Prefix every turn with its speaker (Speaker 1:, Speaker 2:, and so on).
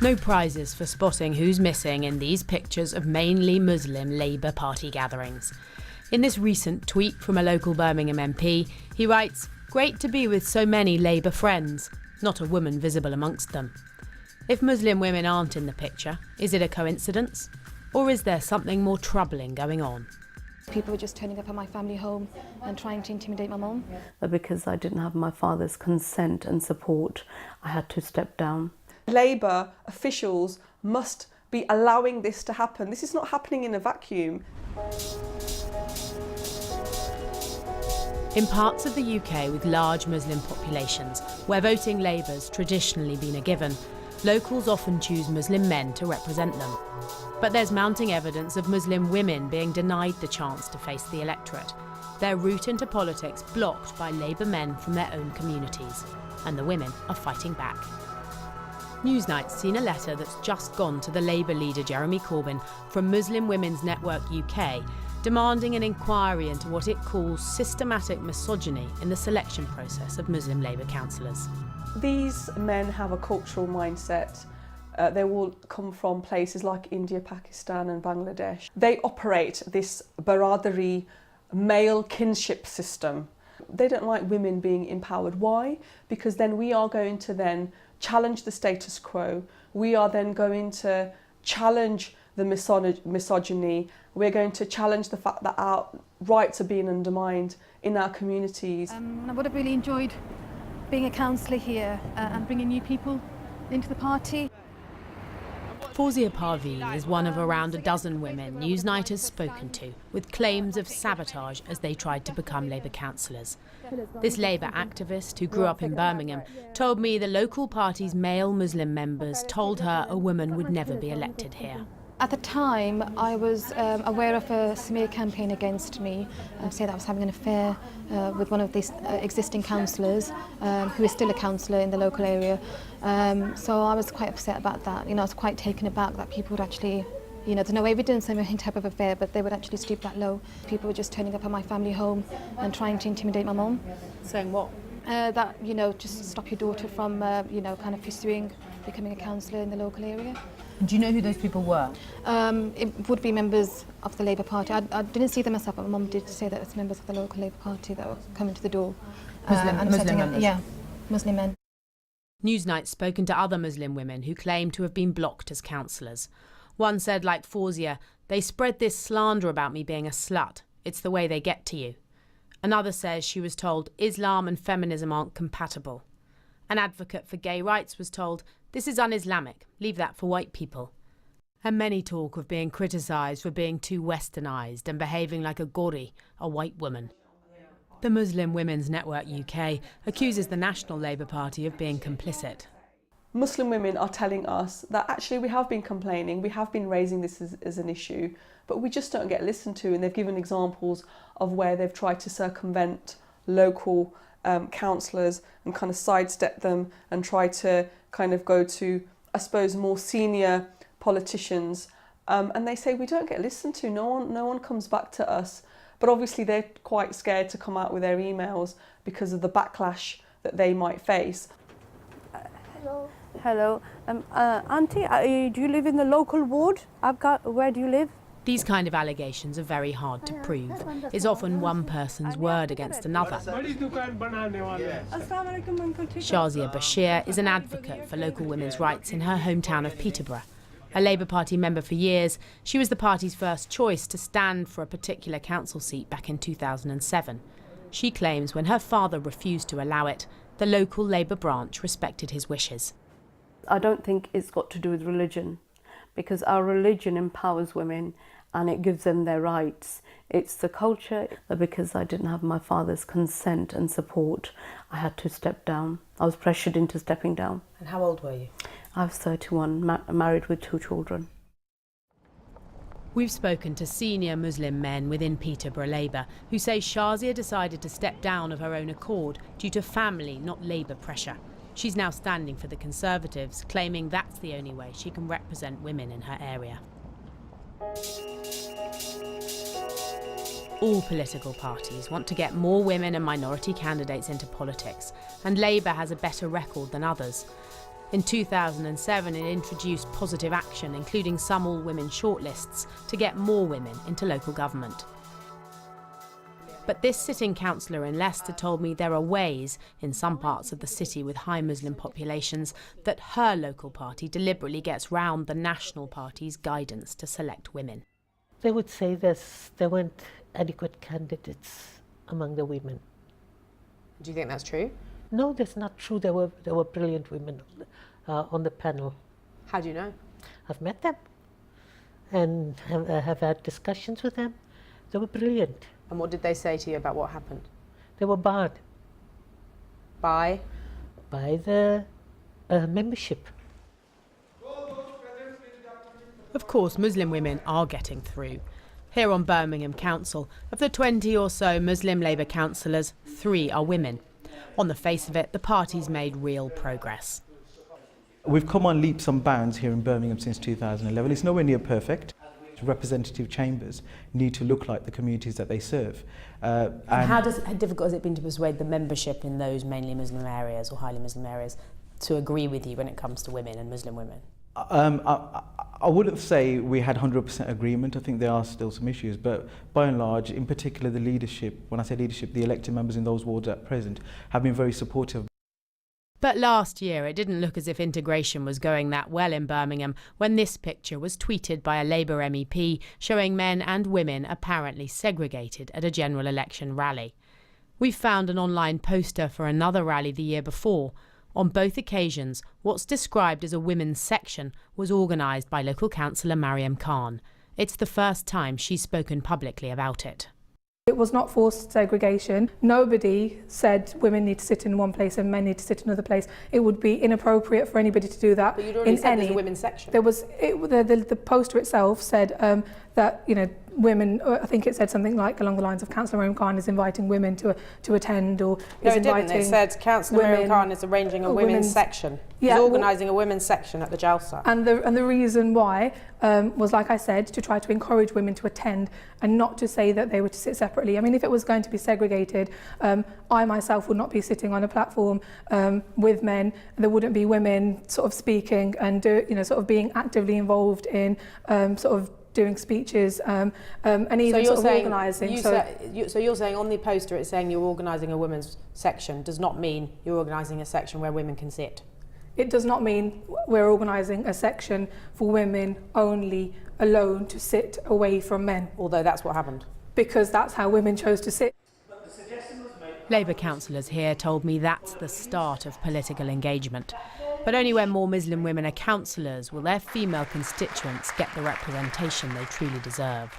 Speaker 1: No prizes for spotting who's missing in these pictures of mainly Muslim Labour Party gatherings. In this recent tweet from a local Birmingham MP, he writes, "Great to be with so many Labour friends, not a woman visible amongst them." If Muslim women aren't in the picture, is it a coincidence? Or is there something more troubling going on?
Speaker 2: People were just turning up at my family home and trying to intimidate my mum.
Speaker 3: Because I didn't have my father's consent and support, I had to step down.
Speaker 4: Labour officials must be allowing this to happen. This is not happening in a vacuum.
Speaker 1: In parts of the UK with large Muslim populations, where voting Labour's traditionally been a given, locals often choose Muslim men to represent them. But there's mounting evidence of Muslim women being denied the chance to face the electorate, their route into politics blocked by Labour men from their own communities. And the women are fighting back. Newsnight's seen a letter that's just gone to the Labour leader Jeremy Corbyn from Muslim Women's Network UK, demanding an inquiry into what it calls systematic misogyny in the selection process of Muslim Labour councillors.
Speaker 4: These men have a cultural mindset. They will come from places like India, Pakistan and Bangladesh. They operate this baradari male kinship system. They don't like women being empowered. Why? Because then we are going to then challenge the status quo. We are then going to challenge the misogyny. We're going to challenge the fact that our rights are being undermined in our communities.
Speaker 2: I would have really enjoyed being a councillor here and bringing new people into the party.
Speaker 1: Fawzia Parveen is one of around a dozen women Newsnight has spoken to with claims of sabotage as they tried to become Labour councillors. This Labour activist, who grew up in Birmingham, told me the local party's male Muslim members told her a woman would never be elected here.
Speaker 2: At the time, I was aware of a smear campaign against me, saying that I was having an affair with one of these existing councillors, who is still a councillor in the local area. So I was quite upset about that. I was quite taken aback that people would actually, there's no evidence of any type of affair, but they would actually stoop that low. People were just turning up at my family home and trying to intimidate my mum.
Speaker 1: Saying what?
Speaker 2: That, just stop your daughter from, kind of pursuing becoming a councillor in the local area.
Speaker 1: Do you know who those people were?
Speaker 2: It would be members of the Labour Party. I didn't see them myself, but my mum did say that it's members of the local Labour Party that were coming to the door.
Speaker 1: Muslim members?
Speaker 2: Yeah, Muslim men.
Speaker 1: Newsnight's spoken to other Muslim women who claim to have been blocked as councillors. One said, like Fawzia, "They spread this slander about me being a slut. It's the way they get to you." Another says she was told Islam and feminism aren't compatible. An advocate for gay rights was told, "This is un-Islamic, leave that for white people." And many talk of being criticised for being too westernised and behaving like a gori, a white woman. The Muslim Women's Network UK accuses the National Labour Party of being complicit.
Speaker 4: Muslim women are telling us that actually we have been complaining, we have been raising this as an issue, but we just don't get listened to, and they've given examples of where they've tried to circumvent local councillors and kind of sidestep them and try to kind of go to, I suppose, more senior politicians, and they say we don't get listened to, no one comes back to us. But obviously they're quite scared to come out with their emails because of the backlash that they might face.
Speaker 5: Hello. Auntie, do you live in the local ward? Where do you live?
Speaker 1: These kind of allegations are very hard to prove. It's often one person's word against another. Shazia Bashir is an advocate for local women's rights in her hometown of Peterborough. A Labour Party member for years, she was the party's first choice to stand for a particular council seat back in 2007. She claims when her father refused to allow it, the local Labour branch respected his wishes.
Speaker 3: I don't think it's got to do with religion, because our religion empowers women and it gives them their rights. It's the culture. Because I didn't have my father's consent and support, I had to step down. I was pressured into stepping down.
Speaker 1: And how old were you?
Speaker 3: I was 31, married with 2 children.
Speaker 1: We've spoken to senior Muslim men within Peterborough Labour who say Shazia decided to step down of her own accord due to family, not Labour pressure. She's now standing for the Conservatives, claiming that's the only way she can represent women in her area. All political parties want to get more women and minority candidates into politics, and Labour has a better record than others. In 2007, it introduced positive action, including some all-women shortlists, to get more women into local government. But this sitting councillor in Leicester told me there are ways, in some parts of the city with high Muslim populations, that her local party deliberately gets round the national party's guidance to select women.
Speaker 6: They would say there weren't adequate candidates among the women.
Speaker 1: Do you think that's true?
Speaker 6: No, that's not true. There were brilliant women on the panel.
Speaker 1: How do you know?
Speaker 6: I've met them and have had discussions with them. They were brilliant.
Speaker 1: And what did they say to you about what happened?
Speaker 6: They were barred
Speaker 1: By
Speaker 6: the membership.
Speaker 1: Of course, Muslim women are getting through. Here on Birmingham Council, of the 20 or so Muslim Labour councillors, 3 are women. On the face of it, the party's made real progress.
Speaker 7: We've come on leaps and bounds here in Birmingham since 2011. It's nowhere near perfect. Representative chambers need to look like the communities that they serve.
Speaker 1: And how difficult has it been to persuade the membership in those mainly Muslim areas or highly Muslim areas to agree with you when it comes to women and Muslim women?
Speaker 7: I wouldn't say we had 100% agreement. I think there are still some issues, but by and large, in particular the leadership, when I say leadership, the elected members in those wards at present have been very supportive.
Speaker 1: But last year, it didn't look as if integration was going that well in Birmingham when this picture was tweeted by a Labour MEP showing men and women apparently segregated at a general election rally. We found an online poster for another rally the year before. On both occasions, what's described as a women's section was organised by local councillor Mariam Khan. It's the first time she's spoken publicly about it.
Speaker 8: It was not forced segregation. Nobody said women need to sit in one place and men need to sit in another place. It would be inappropriate for anybody to do that.
Speaker 1: But you'd already said there's a women's section.
Speaker 8: There was the poster itself said that women. I think it said something like along the lines of Councillor Mariam Khan is inviting women to attend, or
Speaker 9: no,
Speaker 8: is
Speaker 9: it didn't.
Speaker 8: inviting.
Speaker 9: It said Councillor Mariam Khan is arranging a women's section. He's organising a women's section at the Jalsa.
Speaker 8: And the reason why was, like I said, to try to encourage women to attend and not to say that they were to sit separately. I mean, if it was going to be segregated, I myself would not be sitting on a platform with men. There wouldn't be women sort of speaking and sort of being actively involved in sort of doing speeches and even sort of organising.
Speaker 9: So you're saying on the poster it's saying you're organising a women's section does not mean you're organising a section where women can sit?
Speaker 8: It does not mean we're organising a section for women only alone to sit away from men.
Speaker 9: Although that's what happened.
Speaker 8: Because that's how women chose to sit.
Speaker 1: Labour councillors here told me that's the start of political engagement. But only when more Muslim women are councillors will their female constituents get the representation they truly deserve.